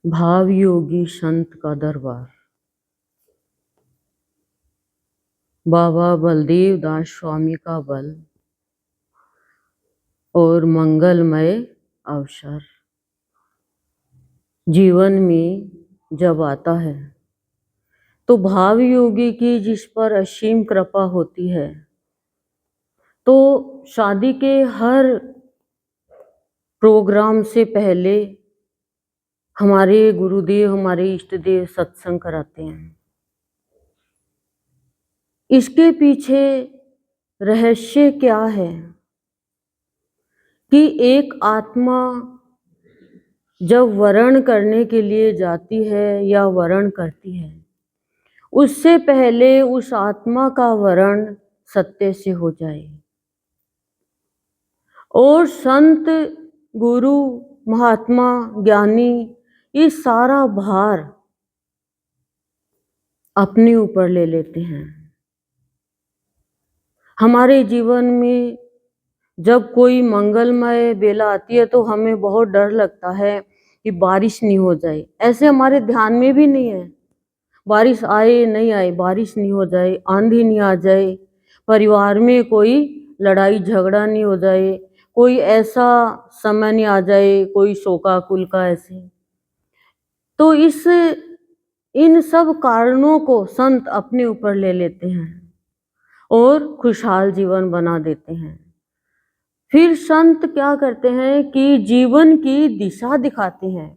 भाव योगी संत का दरबार। बाबा बलदेव दास स्वामी का बल और मंगलमय अवसर जीवन में जब आता है तो भाव योगी की जिस पर असीम कृपा होती है तो शादी के हर प्रोग्राम से पहले हमारे गुरुदेव, हमारे इष्ट देव सत्संग कराते हैं। इसके पीछे रहस्य क्या है कि एक आत्मा जब वरण करने के लिए जाती है या वरण करती है, उससे पहले उस आत्मा का वरण सत्य से हो जाए और संत, गुरु, महात्मा, ज्ञानी ये सारा भार अपने ऊपर ले लेते हैं। हमारे जीवन में जब कोई मंगलमय बेला आती है तो हमें बहुत डर लगता है कि बारिश नहीं हो जाए। ऐसे हमारे ध्यान में भी नहीं है बारिश आए नहीं आए, बारिश नहीं हो जाए, आंधी नहीं आ जाए, परिवार में कोई लड़ाई झगड़ा नहीं हो जाए, कोई ऐसा समय नहीं आ जाए, कोई शोकाकुल का ऐसे। तो इन सब कारणों को संत अपने ऊपर ले लेते हैं और खुशहाल जीवन बना देते हैं। फिर संत क्या करते हैं कि जीवन की दिशा दिखाते हैं।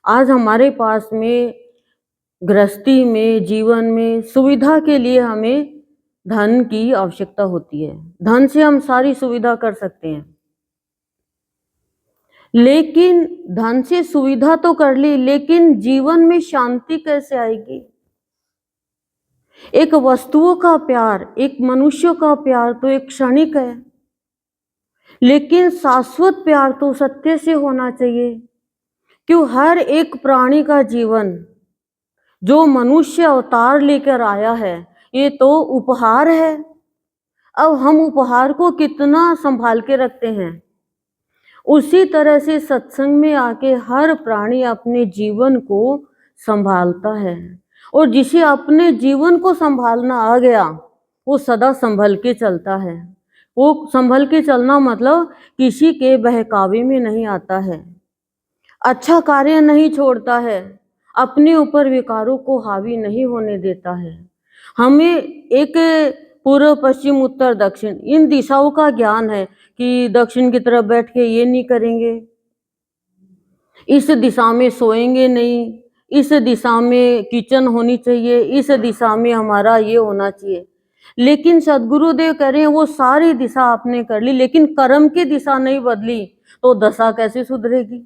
आज हमारे पास में गृहस्थी में, जीवन में सुविधा के लिए हमें धन की आवश्यकता होती है। धन से हम सारी सुविधा कर सकते हैं, लेकिन धन से सुविधा तो कर ली, लेकिन जीवन में शांति कैसे आएगी? एक वस्तुओं का प्यार, एक मनुष्य का प्यार तो एक क्षणिक है, लेकिन शाश्वत प्यार तो सत्य से होना चाहिए। क्यों? हर एक प्राणी का जीवन जो मनुष्य अवतार लेकर आया है ये तो उपहार है। अब हम उपहार को कितना संभाल के रखते हैं, उसी तरह से सत्संग में आके हर प्राणी अपने जीवन को संभालता है। और जिसे अपने जीवन को संभालना आ गया वो सदा संभल के चलता है। वो संभल के चलना मतलब किसी के बहकावे में नहीं आता है, अच्छा कार्य नहीं छोड़ता है, अपने ऊपर विकारों को हावी नहीं होने देता है। हमें एक पूर्व, पश्चिम, उत्तर, दक्षिण इन दिशाओं का ज्ञान है कि दक्षिण की तरफ बैठ के ये नहीं करेंगे, इस दिशा में सोएंगे नहीं, इस दिशा में किचन होनी चाहिए, इस दिशा में हमारा ये होना चाहिए। लेकिन सदगुरुदेव कह रहे हैं वो सारी दिशा आपने कर ली, लेकिन कर्म की दिशा नहीं बदली तो दशा कैसे सुधरेगी?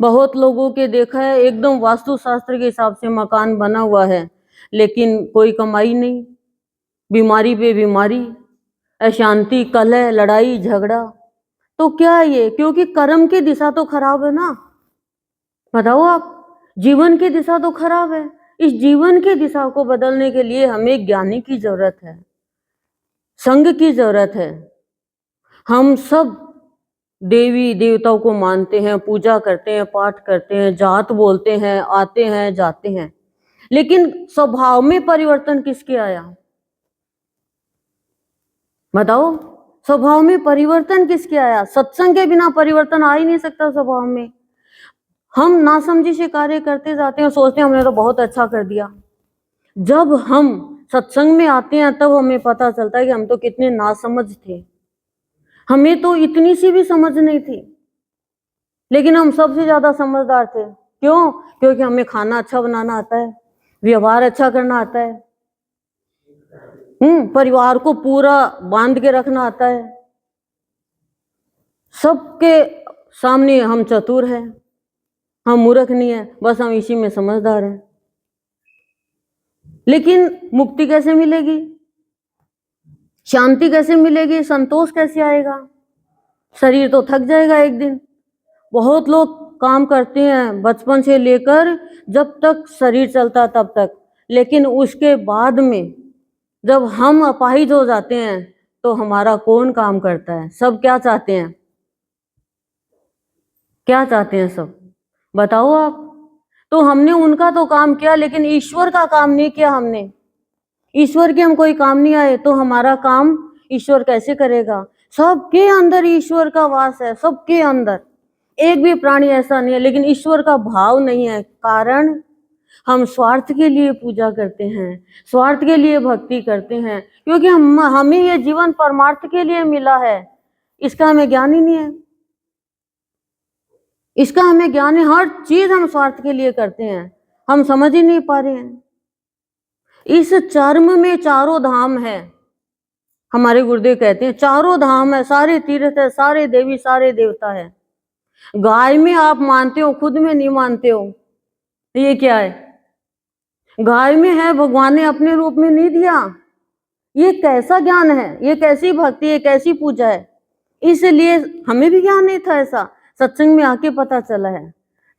बहुत लोगों के देखा है एकदम वास्तुशास्त्र के हिसाब से मकान बना हुआ है, लेकिन कोई कमाई नहीं, बीमारी पे बीमारी, अशांति, कलह, लड़ाई झगड़ा। तो क्या ये? क्योंकि कर्म की दिशा तो खराब है ना। बताओ आप, जीवन की दिशा तो खराब है। इस जीवन की दिशा को बदलने के लिए हमें ज्ञानी की जरूरत है, संग की जरूरत है। हम सब देवी देवताओं को मानते हैं, पूजा करते हैं, पाठ करते हैं, जात बोलते हैं, आते हैं जाते हैं, लेकिन स्वभाव में परिवर्तन किसके आया? बताओ, स्वभाव में परिवर्तन किसके आया? सत्संग के बिना परिवर्तन आ ही नहीं सकता स्वभाव में। हम नासमझी से कार्य करते जाते हैं, सोचते हैं हमने तो बहुत अच्छा कर दिया। जब हम सत्संग में आते हैं तब हमें पता चलता है कि हम तो कितने नासमझ थे, हमें तो इतनी सी भी समझ नहीं थी, लेकिन हम सबसे ज्यादा समझदार थे। क्यों? क्योंकि हमें खाना अच्छा बनाना आता है, व्यवहार अच्छा करना आता है, परिवार को पूरा बांध के रखना आता है, सबके सामने हम चतुर हैं, हम मूर्ख नहीं है, बस हम इसी में समझदार हैं। लेकिन मुक्ति कैसे मिलेगी? शांति कैसे मिलेगी? संतोष कैसे आएगा? शरीर तो थक जाएगा एक दिन। बहुत लोग काम करते हैं बचपन से लेकर जब तक शरीर चलता तब तक, लेकिन उसके बाद में जब हम अपाहिज हो जाते हैं तो हमारा कौन काम करता है? सब क्या चाहते हैं? क्या चाहते हैं सब? बताओ आप। तो हमने उनका तो काम किया, लेकिन ईश्वर का काम नहीं किया हमने। ईश्वर के हम कोई काम नहीं आए, तो हमारा काम ईश्वर कैसे करेगा? सबके अंदर ईश्वर का वास है, सबके अंदर। एक भी प्राणी ऐसा नहीं है, लेकिन ईश्वर का भाव नहीं है। कारण हम स्वार्थ के लिए पूजा करते हैं, स्वार्थ के लिए भक्ति करते हैं, क्योंकि हमें ये जीवन परमार्थ के लिए मिला है। इसका हमें ज्ञान ही नहीं है, इसका हमें ज्ञान है। हर चीज हम स्वार्थ के लिए करते हैं, हम समझ ही नहीं पा रहे हैं। इस चर्म में चारों धाम है, हमारे गुरुदेव कहते हैं चारों धाम है, सारे तीर्थ है, सारे देवी सारे देवता है। गाय में आप मानते हो, खुद में नहीं मानते हो, ये क्या है? गाय में है, भगवान ने अपने रूप में नहीं दिया। ये कैसा ज्ञान है? ये कैसी भक्ति है? कैसी पूजा है? इसलिए हमें भी ज्ञान नहीं था ऐसा, सत्संग में आके पता चला है।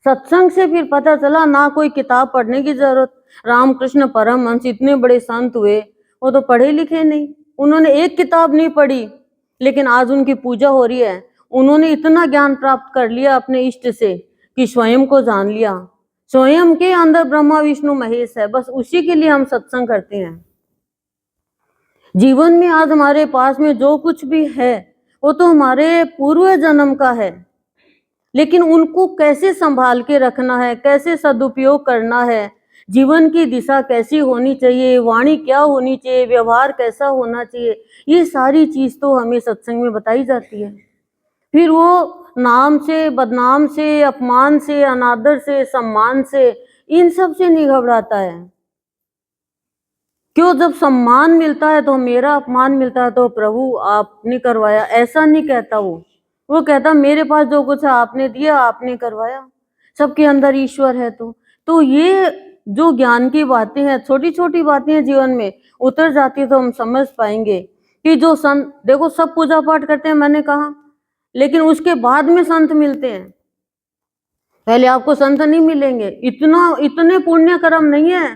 सत्संग से फिर पता चला, ना कोई किताब पढ़ने की जरूरत। रामकृष्ण परमहंस इतने बड़े संत हुए, वो तो पढ़े लिखे नहीं, उन्होंने एक किताब नहीं पढ़ी, लेकिन आज उनकी पूजा हो रही है। उन्होंने इतना ज्ञान प्राप्त कर लिया अपने इष्ट से कि स्वयं को जान लिया। स्वयं के अंदर ब्रह्मा विष्णु महेश है, बस उसी के लिए हम सत्संग करते हैं। जीवन में आज हमारे पास में जो कुछ भी है वो तो हमारे पूर्व जन्म का है, लेकिन उनको कैसे संभाल के रखना है, कैसे सदुपयोग करना है, जीवन की दिशा कैसी होनी चाहिए, वाणी क्या होनी चाहिए, व्यवहार कैसा होना चाहिए, ये सारी चीज तो हमें सत्संग में बताई जाती है। फिर वो नाम से, बदनाम से, अपमान से, अनादर से, सम्मान से, इन सब से नहीं घबराता है। क्यों? जब सम्मान मिलता है तो मेरा अपमान मिलता है तो प्रभु आपने करवाया, ऐसा नहीं कहता वो कहता मेरे पास जो कुछ है आपने दिया, आपने करवाया। सबके अंदर ईश्वर है। तो ये जो ज्ञान की बातें हैं, छोटी छोटी बातें हैं, जीवन में उतर जाती है तो हम समझ पाएंगे कि जो संत, देखो सब पूजा पाठ करते हैं मैंने कहा, लेकिन उसके बाद में संत मिलते हैं। पहले आपको संत नहीं मिलेंगे, इतने पुण्य कर्म नहीं है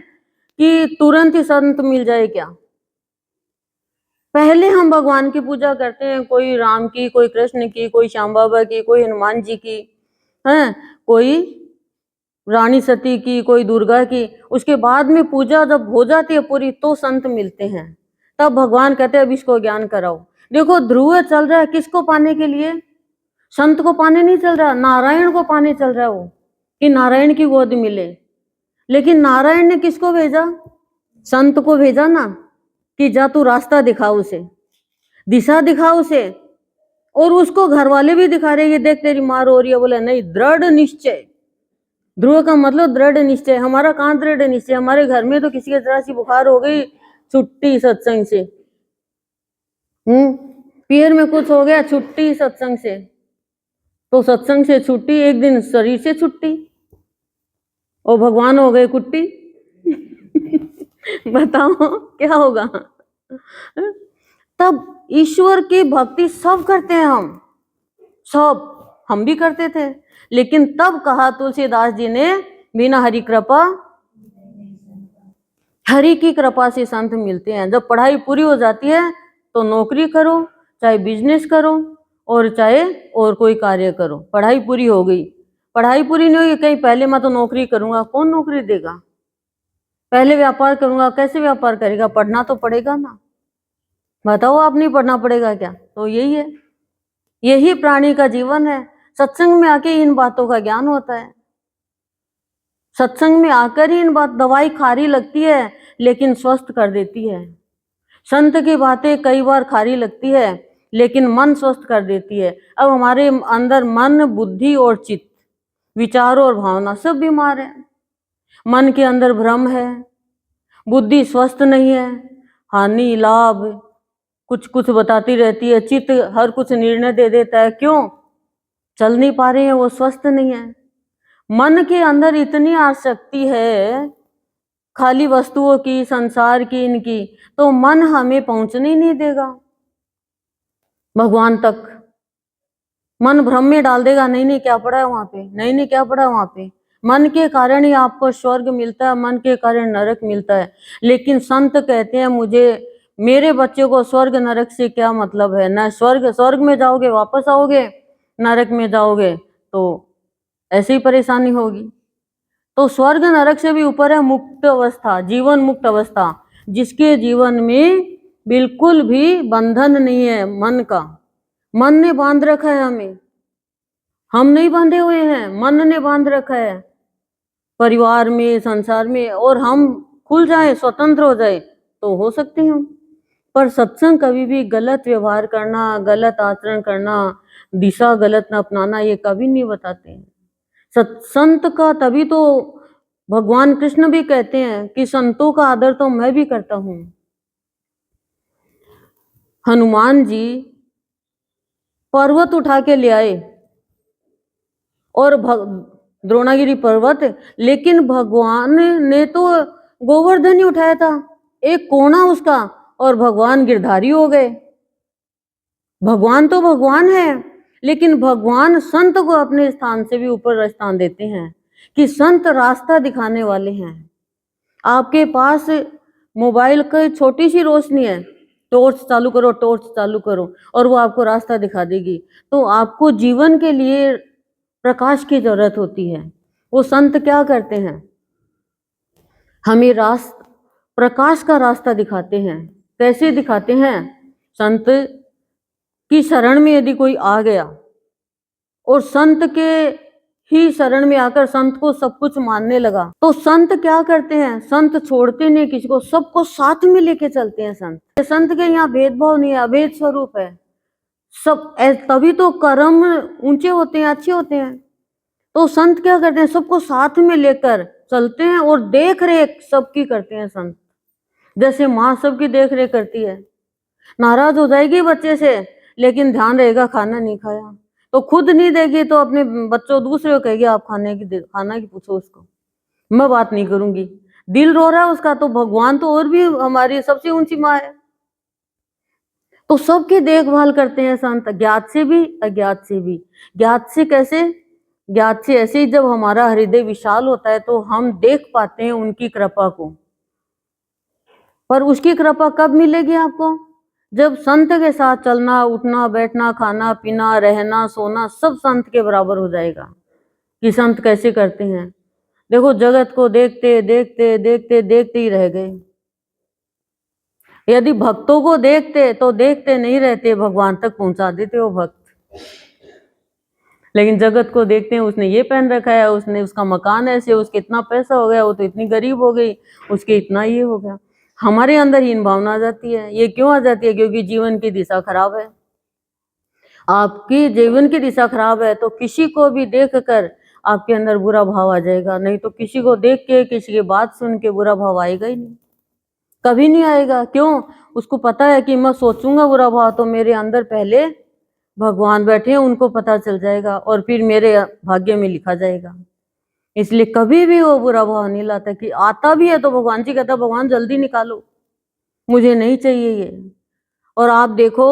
कि तुरंत ही संत मिल जाए। क्या पहले हम भगवान की पूजा करते हैं, कोई राम की, कोई कृष्ण की, कोई श्याम बाबा की, कोई हनुमान जी की, है कोई रानी सती की, कोई दुर्गा की। उसके बाद में पूजा जब हो जाती है पूरी तो संत मिलते हैं, तब भगवान कहते हैं अब इसको ज्ञान कराओ। देखो ध्रुव चल रहा है किसको पाने के लिए? संत को पाने नहीं चल रहा, नारायण को पाने चल रहा है वो, कि नारायण की गोद मिले। लेकिन नारायण ने किसको भेजा? संत को भेजा ना, कि जा तू रास्ता दिखा उसे, दिशा दिखा उसे। और उसको घर वाले भी दिखा रहे, ये देख तेरी माँ रो रही है, बोले नहीं, दृढ़ निश्चय। ध्रुव का मतलब दृढ़ निश्चय। हमारा कहाँ दृढ़ निश्चय? हमारे घर में तो किसी के जरा सी बुखार हो गई, छुट्टी सत्संग से। पैर में कुछ हो गया, छुट्टी सत्संग से। तो सत्संग से छुट्टी, एक दिन शरीर से छुट्टी, और भगवान हो गए कुट्टी। बताओ क्या होगा? तब ईश्वर की भक्ति सब करते हैं हम भी करते थे, लेकिन तब कहा तुलसीदास जी ने, बिना हरि कृपा, हरि की कृपा से संत मिलते हैं। जब पढ़ाई पूरी हो जाती है तो नौकरी करो, चाहे बिजनेस करो और चाहे और कोई कार्य करो। पढ़ाई पूरी हो गई, पढ़ाई पूरी नहीं हुई, कहीं पहले मैं तो नौकरी करूंगा, कौन नौकरी देगा? पहले व्यापार करूंगा, कैसे व्यापार करेगा? पढ़ना तो पड़ेगा ना। बताओ आप नहीं पढ़ना पड़ेगा क्या? तो यही है, यही प्राणी का जीवन है। सत्संग में आके इन बातों का ज्ञान होता है। सत्संग में आकर ही इन बात, दवाई खारी लगती है लेकिन स्वस्थ कर देती है। संत की बातें कई बार खारी लगती है लेकिन मन स्वस्थ कर देती है। अब हमारे अंदर मन, बुद्धि और चित्त, विचार और भावना सब बीमार है। मन के अंदर भ्रम है, बुद्धि स्वस्थ नहीं है, हानि लाभ कुछ कुछ बताती रहती है, चित्त हर कुछ निर्णय दे देता है। क्यों? चल नहीं पा रहे हैं, वो स्वस्थ नहीं है। मन के अंदर इतनी आसक्ति है खाली वस्तुओं की, संसार की, इनकी, तो मन हमें पहुंचने ही नहीं देगा भगवान तक। मन भ्रम में डाल देगा, नहीं नहीं क्या पड़ा है वहां पे, नहीं नहीं क्या पड़ा है वहां पे। मन के कारण ही आपको स्वर्ग मिलता है, मन के कारण नरक मिलता है। लेकिन संत कहते हैं मुझे, मेरे बच्चे को स्वर्ग नरक से क्या मतलब है? ना स्वर्ग में जाओगे वापस आओगे, नरक में जाओगे तो ऐसे ही परेशानी होगी। तो स्वर्ग नरक से भी ऊपर है मुक्त अवस्था, जीवन मुक्त अवस्था, जिसके जीवन में बिल्कुल भी बंधन नहीं है मन का। मन ने बांध रखा है हमें, हम नहीं बांधे हुए हैं, मन ने बांध रखा है परिवार में, संसार में। और हम खुल जाए, स्वतंत्र हो जाए तो हो सकते हैं हम। पर सत्संग कभी भी गलत व्यवहार करना, गलत आचरण करना, दिशा गलत न अपनाना, ये कभी नहीं बताते हैं। सत्संत का तभी तो भगवान कृष्ण भी कहते हैं कि संतों का आदर तो मैं भी करता हूं। हनुमान जी पर्वत उठा के ले आए और द्रोणागिरी पर्वत, लेकिन भगवान ने तो गोवर्धन ही उठाया था, एक कोना उसका, और भगवान गिरधारी हो गए। भगवान तो भगवान है, लेकिन भगवान संत को अपने स्थान से भी ऊपर स्थान देते हैं कि संत रास्ता दिखाने वाले हैं। आपके पास मोबाइल की छोटी सी रोशनी है, टॉर्च चालू करो, टॉर्च चालू करो, और वो आपको रास्ता दिखा देगी। तो आपको जीवन के लिए प्रकाश की जरूरत होती है। वो संत क्या करते हैं, हमें प्रकाश का रास्ता दिखाते हैं। कैसे दिखाते हैं? संत की शरण में यदि कोई आ गया और संत के ही शरण में आकर संत को सब कुछ मानने लगा, तो संत क्या करते हैं, संत छोड़ते नहीं किसी को, सबको साथ में लेके चलते हैं। संत के यहाँ भेदभाव नहीं है, अभेद स्वरूप है सब। तभी तो कर्म ऊंचे होते हैं, अच्छे होते हैं। तो संत क्या करते हैं, सबको साथ में लेकर चलते हैं और देख रेख सबकी करते हैं संत। जैसे माँ सबकी देख रेख करती है, नाराज हो जाएगी बच्चे से, लेकिन ध्यान रहेगा खाना नहीं खाया, तो खुद नहीं देगी तो अपने बच्चों दूसरे को कहेगी आप खाना की पूछो उसको, मैं बात नहीं करूंगी। दिल रो रहा है उसका, तो भगवान तो और भी हमारी सबसे ऊंची माँ है। तो सबकी देखभाल करते हैं संत, ज्ञात से भी अज्ञात से भी। ज्ञात से कैसे? ज्ञात से ऐसे ही जब हमारा हृदय विशाल होता है तो हम देख पाते हैं उनकी कृपा को। पर उसकी कृपा कब मिलेगी आपको? जब संत के साथ चलना, उठना, बैठना, खाना, पीना, रहना, सोना सब संत के बराबर हो जाएगा कि संत कैसे करते हैं। देखो जगत को देखते देखते देखते देखते ही रह गए। यदि भक्तों को देखते तो देखते नहीं रहते, भगवान तक पहुंचा देते वो भक्त। लेकिन जगत को देखते हैं, उसने ये पहन रखा है, उसने उसका मकान ऐसे, उसके इतना पैसा हो गया, वो तो इतनी गरीब हो गई, उसके इतना ये हो गया। हमारे अंदर हीन भावना आ जाती है। ये क्यों आ जाती है? क्योंकि जीवन की दिशा खराब है। आपकी जीवन की दिशा खराब है तो किसी को भी देखकर आपके अंदर बुरा भाव आ जाएगा, नहीं तो किसी को देख के, किसी की बात सुन के बुरा भाव आएगा ही नहीं, कभी नहीं आएगा। क्यों? उसको पता है कि मैं सोचूंगा बुरा भाव तो मेरे अंदर पहले भगवान बैठे हैं, उनको पता चल जाएगा और फिर मेरे भाग्य में लिखा जाएगा। इसलिए कभी भी वो बुरा भाव नहीं लाता। कि आता भी है तो भगवान जी कहता भगवान जल्दी निकालो, मुझे नहीं चाहिए ये। और आप देखो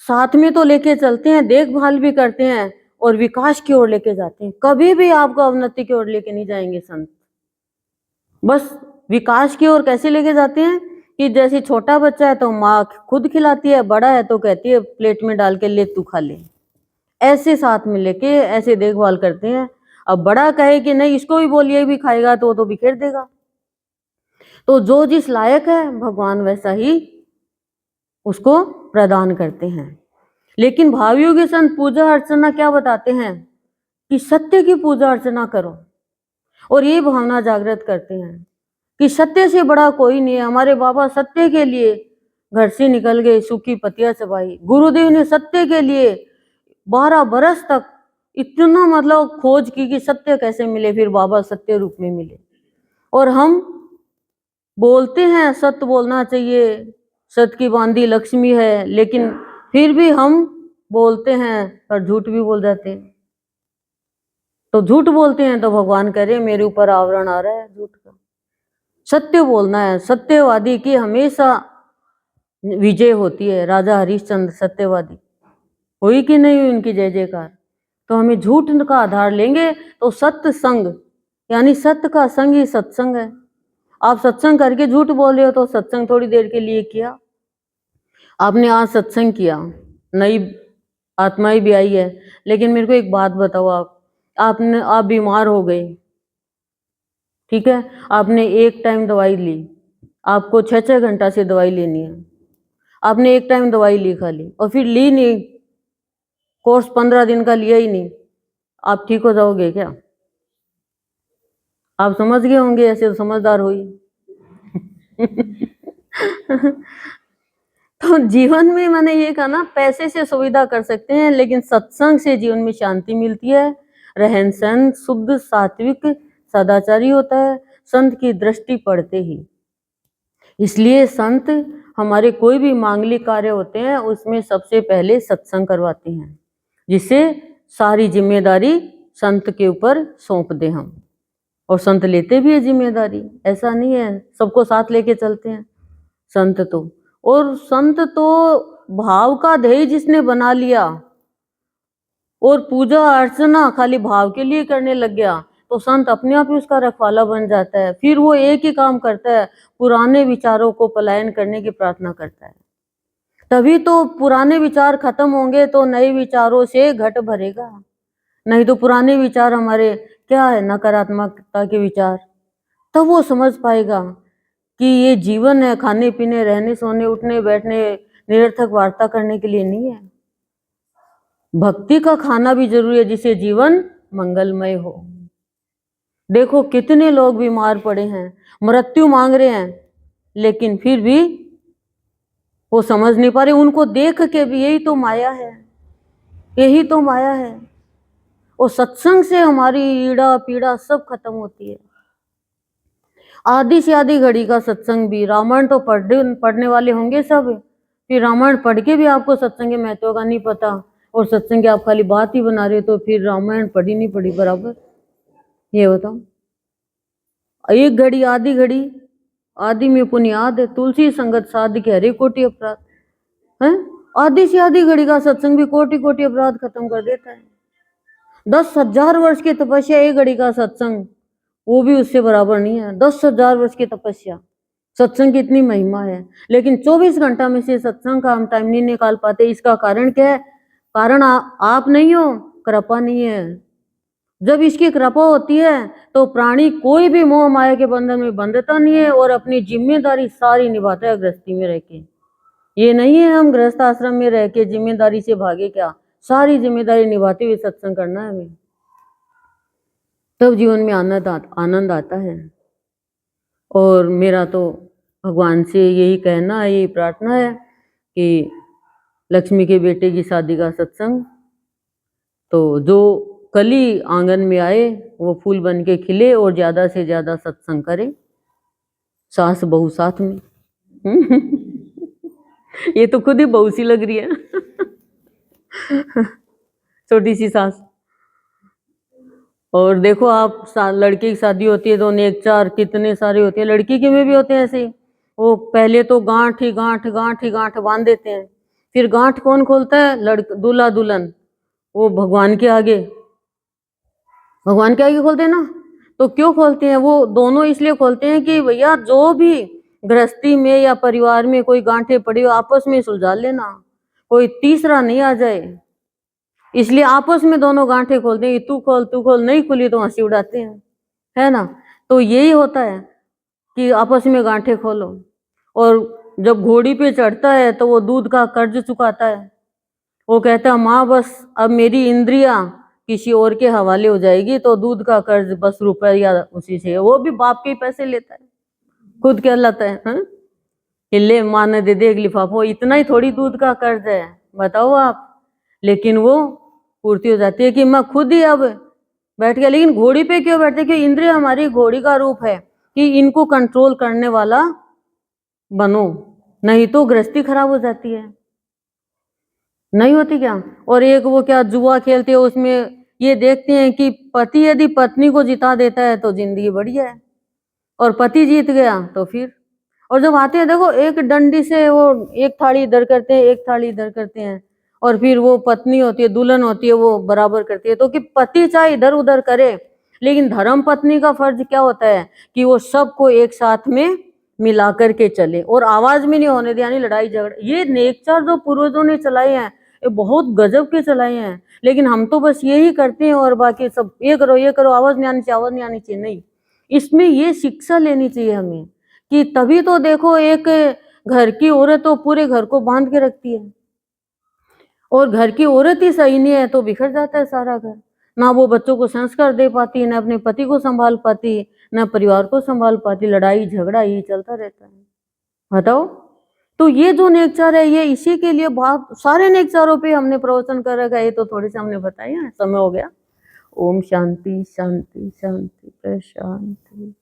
साथ में तो लेके चलते हैं, देखभाल भी करते हैं और विकास की ओर लेके जाते हैं। कभी भी आपको अवनति की ओर लेके नहीं जाएंगे संत। बस विकास की ओर कैसे लेके जाते हैं कि जैसे छोटा बच्चा है तो माँ खुद खिलाती है, बड़ा है तो कहती है प्लेट में डाल के ले तू खा ले, ऐसे साथ में लेके ऐसे देखभाल करते हैं। अब बड़ा कहे कि नहीं इसको भी बोलिए भी खाएगा तो वो तो बिखेर देगा। तो जो जिस लायक है भगवान वैसा ही उसको प्रदान करते हैं। लेकिन भावियों के संत पूजा अर्चना क्या बताते हैं कि सत्य की पूजा अर्चना करो, और ये भावना जागृत करते हैं कि सत्य से बड़ा कोई नहीं है। हमारे बाबा सत्य के लिए घर से निकल गए, सूखी पतिया चबाई। गुरुदेव ने सत्य के लिए 12 बरस तक इतना मतलब खोज की कि सत्य कैसे मिले, फिर बाबा सत्य रूप में मिले। और हम बोलते हैं सत्य बोलना चाहिए, सत्य की बांधी लक्ष्मी है, लेकिन फिर भी हम बोलते हैं पर झूठ भी बोल जाते हैं। तो झूठ बोलते हैं तो भगवान कह रहे मेरे ऊपर आवरण आ रहा है झूठ का। सत्य बोलना है, सत्यवादी की हमेशा विजय होती है। राजा हरिश्चंद्र सत्यवादी हुई कि नहीं हुई उनकी जय जयकार। तो हमें झूठ का आधार लेंगे तो सत्य संग, यानी सत्य का संग ही सत्संग है। आप सत्संग करके झूठ बोल रहे हो तो सत्संग थोड़ी देर के लिए किया। आपने आज सत्संग किया, नई आत्माएं भी आई है, लेकिन मेरे को एक बात बताओ, आप बीमार हो गए ठीक है, आपने एक टाइम दवाई ली, आपको 6-6 घंटा से दवाई लेनी है, आपने एक टाइम दवाई ली खाली और फिर ली नहीं, कोर्स 15 दिन का लिया ही नहीं, आप ठीक हो जाओगे क्या? आप समझ गए होंगे, ऐसे तो समझदार हो ही। तो जीवन में मैंने ये कहा ना, पैसे से सुविधा कर सकते हैं, लेकिन सत्संग से जीवन में शांति मिलती है, रहन सहन शुद्ध सात्विक सदाचारी होता है, संत की दृष्टि पड़ते ही। इसलिए संत हमारे कोई भी मांगलिक कार्य होते हैं उसमें सबसे पहले सत्संग करवाते हैं, जिससे सारी जिम्मेदारी संत के ऊपर सौंप दें हम। और संत लेते भी है जिम्मेदारी, ऐसा नहीं है सबको साथ लेके चलते हैं संत तो। और संत तो भाव का ध्येय जिसने बना लिया और पूजा अर्चना खाली भाव के लिए करने लग गया, तो संत अपने आप ही उसका रखवाला बन जाता है। फिर वो एक ही काम करता है, पुराने विचारों को पलायन करने की प्रार्थना करता है। तभी तो पुराने विचार खत्म होंगे तो नए विचारों से घट भरेगा, नहीं तो पुराने विचार हमारे क्या है, नकारात्मकता के विचार। तब वो समझ पाएगा कि ये जीवन है, खाने पीने रहने सोने उठने बैठने निरर्थक वार्ता करने के लिए नहीं है। भक्ति का खाना भी जरूरी है, जिससे जीवन मंगलमय हो। देखो कितने लोग बीमार पड़े हैं, मृत्यु मांग रहे हैं, लेकिन फिर भी वो समझ नहीं पा रहे। उनको देख के भी यही तो माया है, यही तो माया है। और सत्संग से हमारी ईड़ा पीड़ा सब खत्म होती है। आधी से आधी घड़ी का सत्संग भी, रामायण तो पढ़ने वाले होंगे सब, फिर रामायण पढ़ के भी आपको सत्संग के महत्व का नहीं पता, और सत्संग की आप खाली बात ही बना रहे हो, तो फिर रामायण पढ़ी नहीं पढ़ी बराबर? ये बताओ। एक घड़ी आधी घड़ी आदि में पुनियाद है, तुलसी संगत साध के हरे कोटि अपराध है। आधी से आधी घड़ी का सत्संग भी कोटि कोटि अपराध खत्म कर देता है। 10,000 वर्ष की तपस्या एक घड़ी का सत्संग, वो भी उससे बराबर नहीं है। 10,000 वर्ष की तपस्या, सत्संग की इतनी महिमा है, लेकिन 24 घंटा में से सत्संग का हम टाइम नहीं निकाल पाते। इसका कारण क्या है? कारण आप नहीं हो, कृपा नहीं है। जब इसकी कृपा होती है तो प्राणी कोई भी मोह माया के बंधन में बंधता नहीं है और अपनी जिम्मेदारी सारी निभाता है गृहस्थी में रह के। ये नहीं है हम गृहस्थ आश्रम में रह के जिम्मेदारी से भागे, क्या सारी जिम्मेदारी निभाते हुए सत्संग करना है हमें, तब जीवन में आनंद आता है। और मेरा तो भगवान से यही कहना है, यही प्रार्थना है कि लक्ष्मी के बेटे की शादी का सत्संग, तो जो कली आंगन में आए वो फूल बन के खिले और ज्यादा से ज्यादा सत्संग करे, सास बहू साथ में। ये तो खुद ही बहू सी लग रही है। छोटी सी सास। और देखो आप लड़की की शादी होती है तो नेक चार कितने सारे होते हैं, लड़की के में भी होते हैं ऐसे। वो पहले तो गांठ ही गांठ बांध देते हैं, फिर गांठ कौन खोलता है? दूल्हा दुल्हन, वो भगवान के आगे खोलते हैं ना। तो क्यों खोलते हैं? वो दोनों इसलिए खोलते हैं कि भैया जो भी गृहस्थी में या परिवार में कोई गांठें पड़ी हो आपस में सुलझा लेना, कोई तीसरा नहीं आ जाए। इसलिए आपस में दोनों गांठें खोलते हैं, तू खोल, नहीं खुली तो हंसी उड़ाते हैं, है ना। तो यही होता है कि आपस में गांठें खोलो। और जब घोड़ी पे चढ़ता है तो वो दूध का कर्ज चुकाता है। वो कहता है माँ बस अब मेरी इंद्रियां किसी और के हवाले हो जाएगी तो दूध का कर्ज बस रुपया उसी से, वो भी बाप के पैसे लेता है, खुद क्या लाता है, कि ले माँ ने दे एक लिफाफा, इतना ही थोड़ी दूध का कर्ज है, बताओ आप। लेकिन वो पूर्ति हो जाती है कि मैं खुद ही अब बैठ गया। लेकिन घोड़ी पे क्यों बैठते? क्योंकि इंद्रिय हमारी घोड़ी का रूप है कि इनको कंट्रोल करने वाला बनो, नहीं तो गृहस्थी खराब हो जाती है, नहीं होती क्या। और एक वो क्या जुआ खेलते हैं, उसमें ये देखते हैं कि पति यदि पत्नी को जिता देता है तो जिंदगी बढ़िया है, और पति जीत गया तो फिर। और जब आते हैं देखो एक डंडी से वो एक थाली इधर करते हैं, एक थाली इधर करते हैं, और फिर वो पत्नी होती है दुल्हन होती है वो बराबर करती है। तो कि पति चाहे इधर उधर करे, लेकिन धर्म पत्नी का फर्ज क्या होता है कि वो सबको एक साथ में मिला करके चले और आवाज में नहीं होने दिया, नहीं लड़ाई झगड़ा। ये नेकचार जो पूर्वजों ने चलाए हैं ये बहुत गजब के चलाए हैं, लेकिन हम तो बस यही करते हैं और बाकी सब ये करो आवाज नहीं आनी चाहिए, आवाज नहीं आनी चाहिए, नहीं। इसमें ये शिक्षा लेनी चाहिए हमें कि तभी तो देखो एक घर की औरत तो पूरे घर को बांध के रखती है, और घर की औरत ही सही नहीं है तो बिखर जाता है सारा घर। ना वो बच्चों को संस्कार दे पाती, ना अपने पति को संभाल पाती, ना परिवार को संभाल पाती, लड़ाई झगड़ा ही चलता रहता है। बताओ। तो ये जो नेकचार है ये इसी के लिए बहुत सारे नेकचारों पे हमने प्रवचन कर रखा है, ये तो थोड़े से हमने बताया, समय हो गया। ओम शांति शांति शांति शांति।